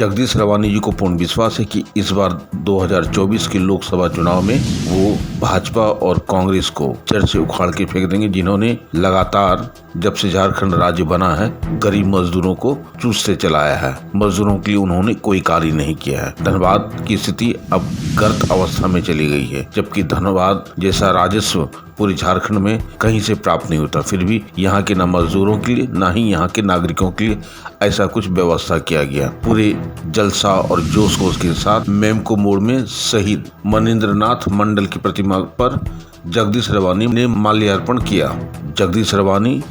जगदीश रवानी जी को पूर्ण विश्वास है कि इस बार 2024 के लोकसभा चुनाव में वो भाजपा और कांग्रेस को जड़ से उखाड़ के फेंक देंगे, जिन्होंने लगातार जब से झारखंड राज्य बना है गरीब मजदूरों को चूसते चलाया है। मजदूरों के लिए उन्होंने कोई कार्य नहीं किया है। धनबाद की स्थिति अब गर्त अवस्था में चली गई है, जबकि धनबाद जैसा राजस्व पूरे झारखंड में कहीं से प्राप्त नहीं होता। फिर भी यहाँ के न मजदूरों के लिए न ही यहाँ के नागरिकों के लिए ऐसा कुछ व्यवस्था किया गया। पूरे जलसा और जोश खरोश के साथ मेमको मोड़ में शहीद मनिंद्रनाथ मंडल की प्रतिमा पर जगदीश रवानी ने माल्यार्पण किया। जगदीश रवानी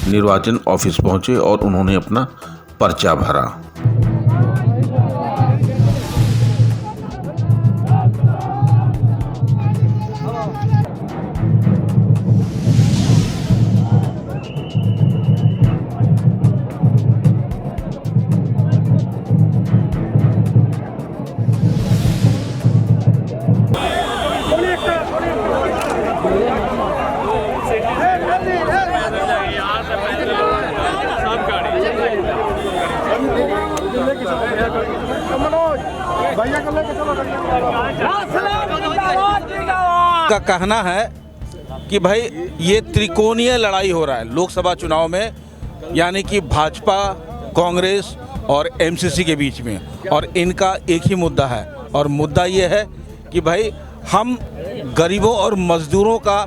निर्वाचन ऑफिस पहुंचे और उन्होंने अपना पर्चा भरा। का कहना है कि भाई ये त्रिकोणीय लड़ाई हो रहा है लोकसभा चुनाव में, यानी कि भाजपा, कांग्रेस और एमसीसी के बीच में, और इनका एक ही मुद्दा है, और मुद्दा ये है कि भाई हम गरीबों और मजदूरों का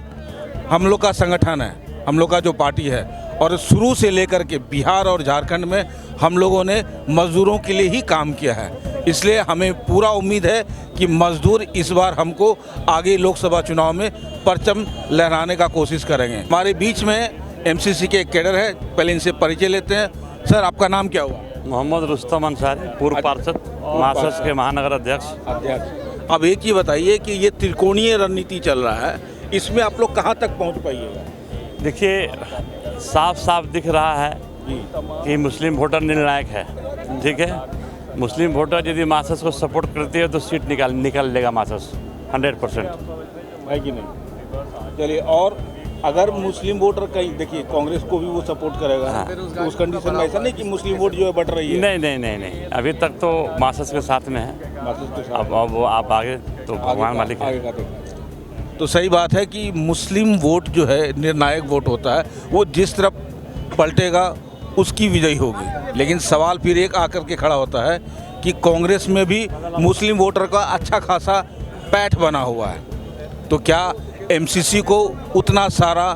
हम लोग का संगठन है, हम लोग का जो पार्टी है, और शुरू से लेकर के बिहार और झारखंड में हम लोगों ने मजदूरों के लिए ही काम किया है। इसलिए हमें पूरा उम्मीद है कि मजदूर इस बार हमको आगे लोकसभा चुनाव में परचम लहराने का कोशिश करेंगे। हमारे बीच में एमसीसी के एक कैडर है, पहले इनसे परिचय लेते हैं। सर, आपका नाम क्या हुआ? मोहम्मद रुस्तम अंसारी, पूर्व पार्षद, मासस के महानगर अध्यक्ष। अब एक ही बताइए कि ये त्रिकोणीय रणनीति चल रहा है, इसमें आप लोग कहाँ तक पहुँच पाइएगा? देखिए, साफ साफ दिख रहा है कि मुस्लिम वोटर निर्णायक है। ठीक है, मुस्लिम वोटर यदि मासस को सपोर्ट करती है तो सीट निकाल लेगा मासस 100%, है कि नहीं? चलिए, और अगर मुस्लिम वोटर कहीं, देखिए कांग्रेस को भी वो सपोर्ट करेगा। हाँ। तो उस कंडीशन में ऐसा नहीं कि मुस्लिम वोट जो है बढ़ रही है। नहीं, अभी तक तो मासस के साथ में है। मासस के साथ। अब वो आप आगे तो भगवान मालिक है। तो सही बात है कि मुस्लिम वोट जो है निर्णायक वोट होता है, वो जिस तरफ पलटेगा उसकी विजयी होगी। लेकिन सवाल फिर एक आकर के खड़ा होता है कि कांग्रेस में भी मुस्लिम वोटर का अच्छा खासा पैठ बना हुआ है, तो क्या एमसीसी को उतना सारा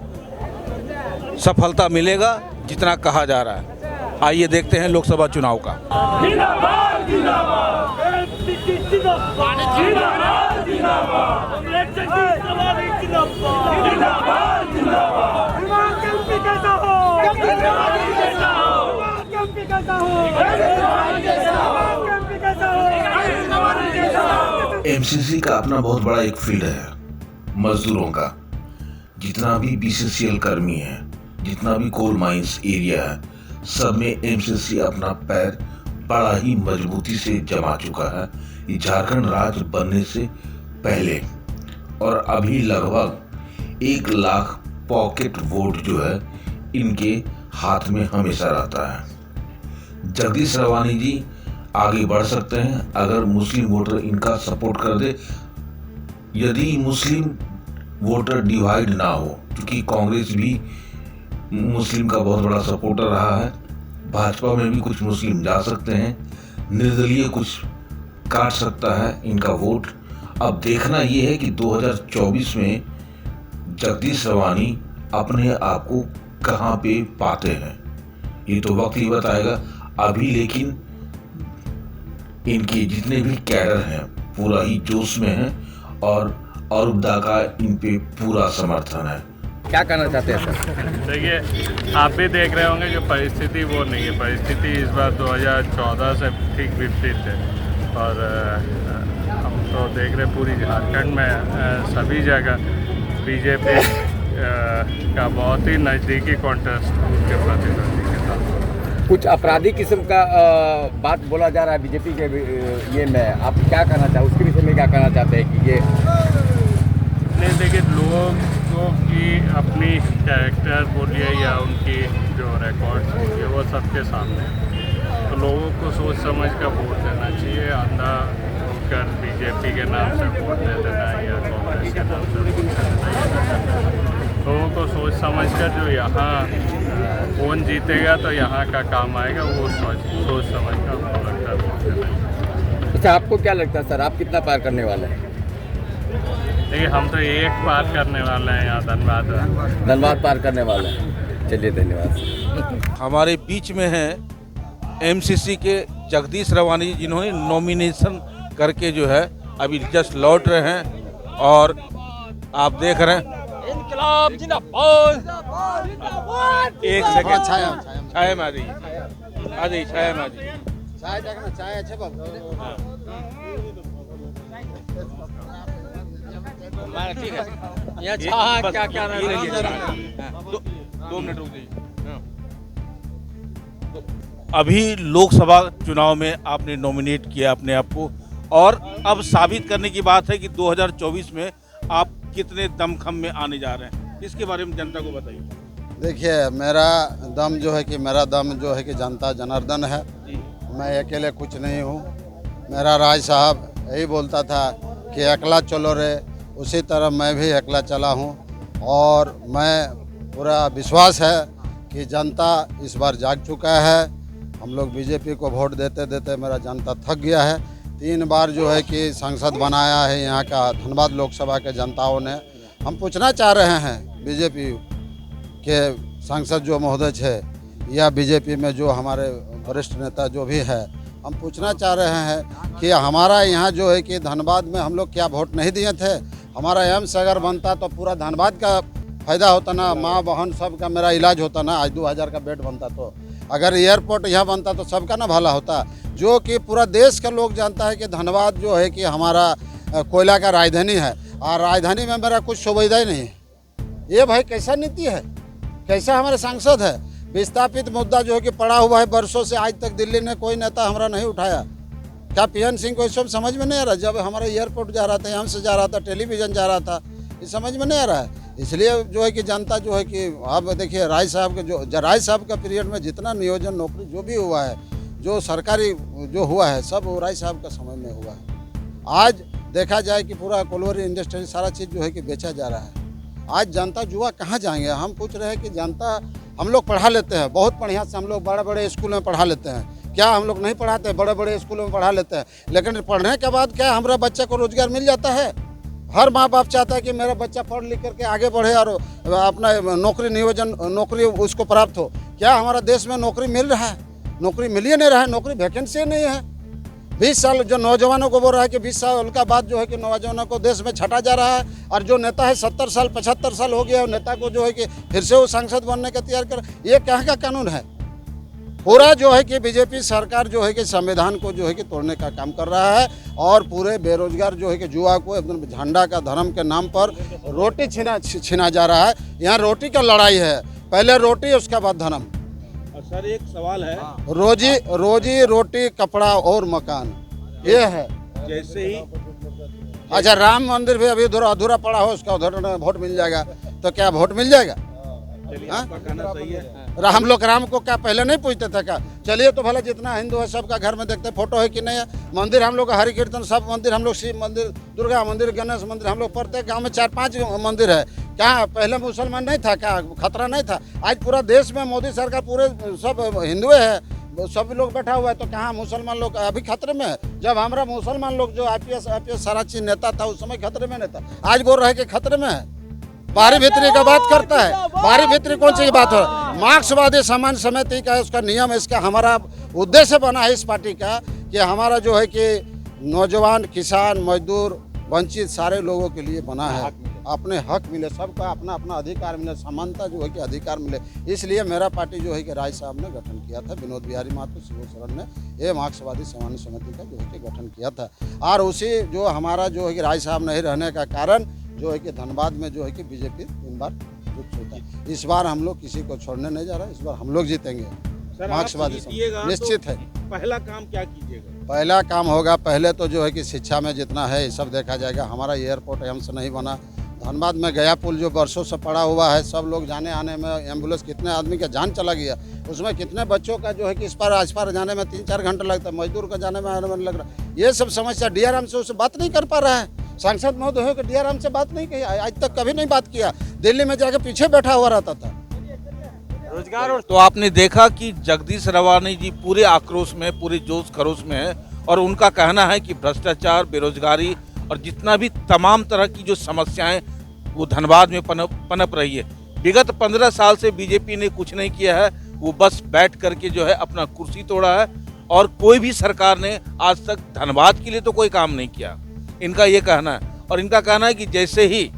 सफलता मिलेगा जितना कहा जा रहा है? आइए देखते हैं लोकसभा चुनाव का। एमसीसी का अपना बहुत बड़ा एक फील्ड है मजदूरों का। जितना भी बीसीसीएल कर्मी है, जितना भी कोल माइंस एरिया है, सब में एमसीसी अपना पैर बड़ा ही मजबूती से जमा चुका है। ये झारखंड राज्य बनने से पहले और अभी लगभग 1 लाख पॉकेट वोट जो है इनके हाथ में हमेशा रहता है। जगदीश रवानी जी आगे बढ़ सकते हैं अगर मुस्लिम वोटर इनका सपोर्ट कर दे। यदि मुस्लिम वोटर डिवाइड ना हो, क्योंकि कांग्रेस भी मुस्लिम का बहुत बड़ा सपोर्टर रहा है, भाजपा में भी कुछ मुस्लिम जा सकते हैं, निर्दलीय कुछ काट सकता है इनका वोट। अब देखना यह है कि 2024 में जगदीश रवानी अपने आप को कहाँ पे पाते हैं, ये तो वक्त ही बताएगा। अभी लेकिन इनके जितने भी कैडर हैं पूरा ही जोश में हैं और औरदा का इन पे पूरा समर्थन है। क्या कहना चाहते हैं सर? देखिए, आप भी देख रहे होंगे जो परिस्थिति वो नहीं है। परिस्थिति इस बार 2014 से ठीक विपरीत है, और हम तो देख रहे पूरी झारखंड में सभी जगह बीजेपी का बहुत ही नज़दीकी कॉन्टेस्ट उनके प्रतिद्वंदी के साथ। कुछ आपराधिक किस्म का बात बोला जा रहा है बीजेपी के ये में, आप क्या कहना चाहते, उसके विषय में क्या कहना चाहते हैं कि ये? नहीं, देखिए, लोगों की अपनी कैरेक्टर बोलिए या उनकी जो रिकॉर्ड्स बोलिए वो सबके सामने, तो लोगों को सोच समझ कर वोट देना चाहिए। अंधा होकर बीजेपी के नाम से वोट दे देना या कांग्रेस के नाम से वोट दे देना, लोगों को सोच समझ कर जो यहाँ कौन जीतेगा तो यहाँ का काम आएगा वो सोच समझ कर हमको लगता है वोट देना चाहिए। अच्छा, आपको क्या लगता है सर, आप कितना पार करने वाले हैं? देखिए हम तो एक पार करने वाले हैं यहाँ धनबाद पार करने वाले हैं। चलिए, धन्यवाद। हमारे बीच में है एमसीसी के जगदीश रवानी जी, जिन्होंने नॉमिनेशन करके जो है अभी जस्ट लौट रहे हैं और आप देख रहे हैं इनकलाब जिंदाबाद। एक सेकंड छाया में आ जाइए, आ जाइए छाया में आ जाइए। ठीक है, यहाँ छाया क्या क्या दो मिनट रुक जाइए। अभी लोकसभा चुनाव में आपने नॉमिनेट किया अपने आप को और अब साबित करने की बात है कि 2024 में आप कितने दमखम में आने जा रहे हैं, इसके बारे में जनता को बताइए। देखिए, मेरा दम जो है कि जनता जनार्दन है। मैं अकेले कुछ नहीं हूँ। मेरा राज साहब यही बोलता था कि अकेला चलो रे, उसी तरह मैं भी अकेला चला हूँ और मैं पूरा विश्वास है कि जनता इस बार जाग चुका है। हम लोग बीजेपी को वोट देते देते मेरा जनता थक गया है। 3 बार जो है कि सांसद बनाया है यहाँ का धनबाद लोकसभा के जनताओं ने। हम पूछना चाह रहे हैं बीजेपी के सांसद जो महोदय है या बीजेपी में जो हमारे वरिष्ठ नेता जो भी है, हम पूछना चाह रहे हैं कि हमारा यहाँ जो है कि धनबाद में हम लोग क्या वोट नहीं दिए थे? हमारा एम्स अगर बनता तो पूरा धनबाद का फ़ायदा होता ना, माँ बहन सब का मेरा इलाज होता ना। आज 2000 का बेड बनता तो, अगर एयरपोर्ट यहाँ बनता तो सबका ना भला होता। जो कि पूरा देश का लोग जानता है कि धनबाद जो है कि हमारा कोयला का राजधानी है और राजधानी में मेरा कुछ सुविधा ही नहीं है। ये भाई कैसा नीति है, कैसा हमारे सांसद है? विस्थापित मुद्दा जो है कि पड़ा हुआ है बरसों से, आज तक दिल्ली ने कोई नेता हमारा नहीं उठाया। क्या पीएन सिंह को इस सब समझ में नहीं आ रहा? जब हमारा एयरपोर्ट जा रहा था, यहाँ से जा रहा था, टेलीविज़न जा रहा था, ये समझ में नहीं आ रहा है। इसलिए जो है कि जनता जो है कि अब देखिए राज साहब के जो राज साहब का पीरियड में जितना नियोजन नौकरी जो भी हुआ है, जो सरकारी जो हुआ है, सब वो राज साहब का समय में हुआ है। आज देखा जाए कि पूरा कोलवरी इंडस्ट्री सारा चीज़ जो है कि बेचा जा रहा है। आज जनता जुआ कहाँ जाएंगे? हम पूछ रहे हैं कि जनता, हम लोग पढ़ा लेते हैं बहुत बढ़िया से, हम लोग बड़े बड़े स्कूल में पढ़ा लेते हैं। क्या हम लोग नहीं पढ़ाते? बड़े बड़े स्कूलों में पढ़ा लेते हैं, लेकिन पढ़ने के बाद क्या हमारा बच्चे को रोजगार मिल जाता है? हर माँ बाप चाहता है कि मेरा बच्चा पढ़ लिख करके आगे बढ़े और अपना नौकरी उसको प्राप्त हो। क्या हमारा देश में नौकरी मिल रहा है? नौकरी मिल ही नहीं रहा है, नौकरी वैकेंसी नहीं है। 20 साल जो नौजवानों को बोल रहा है कि 20 साल का बाद जो है कि नौजवानों को देश में छटा जा रहा है, और जो नेता है 70 साल 75 साल हो गया, नेता को जो है कि फिर से वो सांसद बनने का तैयार कर, ये कहाँ का कानून है? पूरा जो है कि बीजेपी सरकार जो है कि संविधान को जो है कि तोड़ने का काम कर रहा है और पूरे बेरोजगार जो है कि युवा को एकदम झंडा का धर्म के नाम पर रोटी छीना जा रहा है। यहाँ रोटी का लड़ाई है, पहले रोटी उसके बाद धर्म। सर एक सवाल है, रोजी रोटी कपड़ा और मकान, ये है। जैसे ही अच्छा, राम मंदिर भी अभी अधूरा पड़ा हो, उसका उधर वोट मिल जाएगा, तो क्या वोट मिल जाएगा? आपका कहना सही है। हम लोग राम को क्या पहले नहीं पूछते थे क्या? चलिए तो भला जितना हिंदू है सबका घर में देखते फोटो है कि नहीं है। मंदिर हम लोग का हरि कीर्तन सब मंदिर, हम लोग शिव मंदिर, दुर्गा मंदिर, गणेश मंदिर, हम लोग प्रत्येक गांव में 4-5 मंदिर है। क्या पहले मुसलमान नहीं था? क्या खतरा नहीं था? आज पूरा देश में मोदी सरकार पूरे सब हिंदू है, सब लोग बैठा हुआ है, तो कहाँ मुसलमान लोग अभी खतरे में है? जब हमारा मुसलमान लोग जो IPS सारा चीज नेता था उस समय खतरे में नहीं था, आज बोल रहा है कि खतरे में है। बाहरी भीतरी का बात करता है, बाहरी भीतरी कौन सी बात हो? मार्क्सवादी समान समिति का उसका नियम, इसका हमारा उद्देश्य बना है इस पार्टी का कि हमारा जो है कि नौजवान, किसान, मजदूर, वंचित सारे लोगों के लिए बना है, अपने हक मिले, सबका अपना अपना अधिकार मिले, समानता जो है कि अधिकार मिले। इसलिए मेरा पार्टी जो है कि राज साहब ने गठन किया था, विनोद बिहारी महतो, शिबू सोरेन ने ये मार्क्सवादी सामान्य समिति का जो है कि गठन किया था। और उसी जो हमारा जो है कि राज साहब नहीं रहने का कारण जो है कि धनबाद में जो है कि बीजेपी 3 बार जीत चुका है। इस बार हम लोग किसी को छोड़ने नहीं जा रहा, इस बार हम लोग जीतेंगे मार्क्सवादी निश्चित है। पहला काम क्या कीजिएगा? पहला काम होगा, पहले तो जो है कि शिक्षा में जितना है ये सब देखा जाएगा। हमारा एयरपोर्ट एम्स नहीं बना, धनबाद में गया पुल जो बरसों से पड़ा हुआ है, सब लोग जाने आने में, एम्बुलेंस कितने आदमी का जान चला गया, उसमें कितने बच्चों का जो है कि इस पार आज पार जाने में 3-4 घंटे लगता है, मजदूर का जाने में आने में लग रहा है। ये सब समस्या डीआरएम से उससे बात नहीं कर पा रहा है। सांसद महोदय के डीआरएम से बात नहीं की, आज तक कभी नहीं बात किया, दिल्ली में जाकर पीछे बैठा हुआ रहता था। रोजगार और तो आपने देखा कि जगदीश रवानी जी पूरे आक्रोश में, पूरे जोश खरोश में है और उनका कहना है कि भ्रष्टाचार, बेरोजगारी और जितना भी तमाम तरह की जो समस्याएं वो धनबाद में पनप रही है। विगत 15 साल से बीजेपी ने कुछ नहीं किया है, वो बस बैठ करके जो है अपना कुर्सी तोड़ा है और कोई भी सरकार ने आज तक धनबाद के लिए तो कोई काम नहीं किया, इनका ये कहना है। और इनका कहना है कि जैसे ही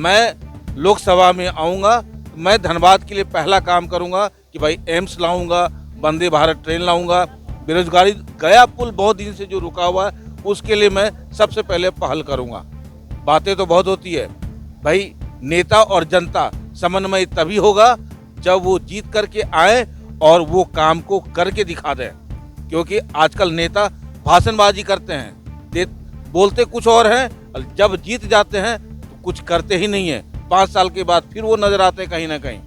मैं लोकसभा में आऊँगा मैं धनबाद के लिए पहला काम करूँगा कि भाई एम्स लाऊँगा, वंदे भारत ट्रेन लाऊँगा, बेरोजगारी गया पुल बहुत दिन से जो रुका हुआ है उसके लिए मैं सबसे पहले पहल करूँगा। बातें तो बहुत होती है भाई, नेता और जनता समन्वय तभी होगा जब वो जीत करके आए और वो काम को करके दिखा दें, क्योंकि आजकल नेता भाषणबाजी करते हैं, बोलते कुछ और हैं, जब जीत जाते हैं तो कुछ करते ही नहीं है। 5 साल के बाद फिर वो नजर आते हैं कहीं ना कहीं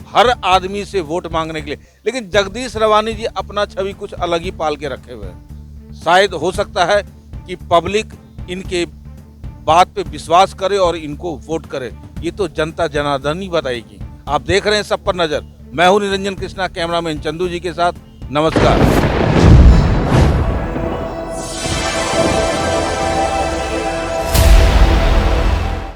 हर आदमी से वोट मांगने के लिए। लेकिन जगदीश रवानी जी अपना छवि कुछ अलग ही पाल के रखे हुए हैं। शायद हो सकता है कि पब्लिक इनके बात पे विश्वास करे और इनको वोट करे, ये तो जनता जनार्दन ही बताएगी। आप देख रहे हैं सब पर नजर। मैं हूं निरंजन कृष्णा, कैमरामैन चंदू जी के साथ। नमस्कार।